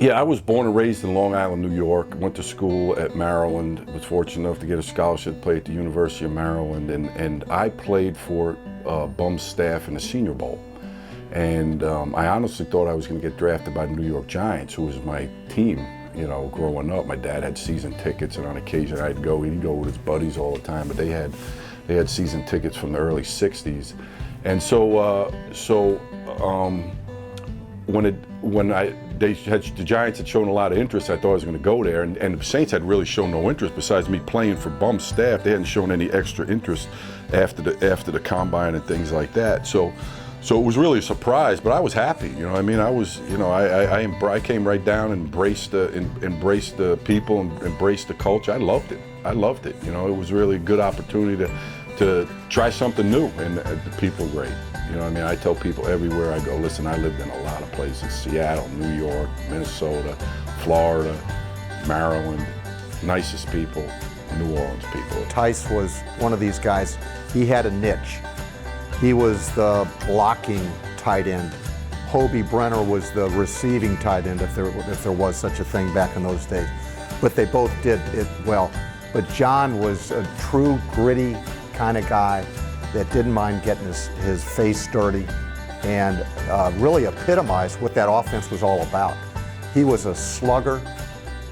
Yeah, I was born and raised in Long Island, New York. Went to school at Maryland. Was fortunate enough to get a scholarship to play at the University of Maryland, and I played for Bum's staff in the Senior Bowl. And I honestly thought I was going to get drafted by the New York Giants, who was my team, you know, growing up. My dad had season tickets, and on occasion I'd go. He'd go with his buddies all the time, but they had season tickets from the early '60s, and when the Giants had shown a lot of interest, I thought I was going to go there, and the Saints had really shown no interest. Besides me playing for Bum's staff, they hadn't shown any extra interest after the combine and things like that. So it was really a surprise, but I was happy. You know, I mean, I came right down and embraced the people and embraced the culture. I loved it. You know, it was really a good opportunity to try something new, and the people were great. You know, I mean, I tell people everywhere I go, listen, I lived in a lot of places: Seattle, New York, Minnesota, Florida, Maryland. Nicest people, New Orleans people. Tice was one of these guys. He had a niche. He was the blocking tight end. Hobie Brenner was the receiving tight end, if there was such a thing back in those days. But they both did it well. But John was a true gritty kind of guy that didn't mind getting his face dirty and really epitomized what that offense was all about. He was a slugger.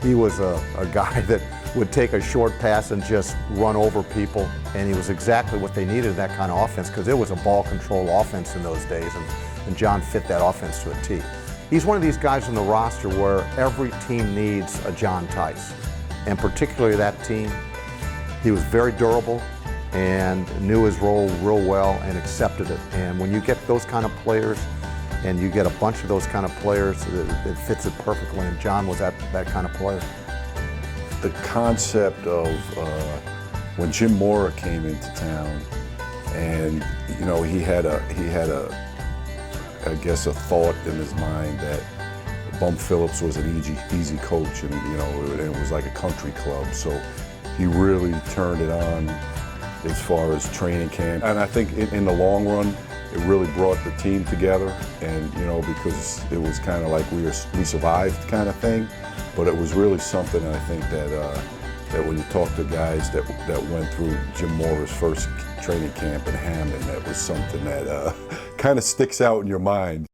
He was a guy that would take a short pass and just run over people, and he was exactly what they needed in that kind of offense, because it was a ball control offense in those days, and John fit that offense to a T. He's one of these guys on the roster where every team needs a John Tice, and particularly that team. He was very durable and knew his role real well and accepted it. And when you get those kind of players, and you get a bunch of those kind of players, it fits it perfectly, and John was that kind of player. The concept of when Jim Mora came into town, and you know, he had a I guess a thought in his mind that Bum Phillips was an easy coach, and you know, it was like a country club. So he really turned it on as far as training camp, and I think in the long run, it really brought the team together. And you know, because it was kind of like we survived kind of thing, but it was really something. I think that when you talk to guys that went through Jim Mora's first training camp in Hammond, that was something that kind of sticks out in your mind.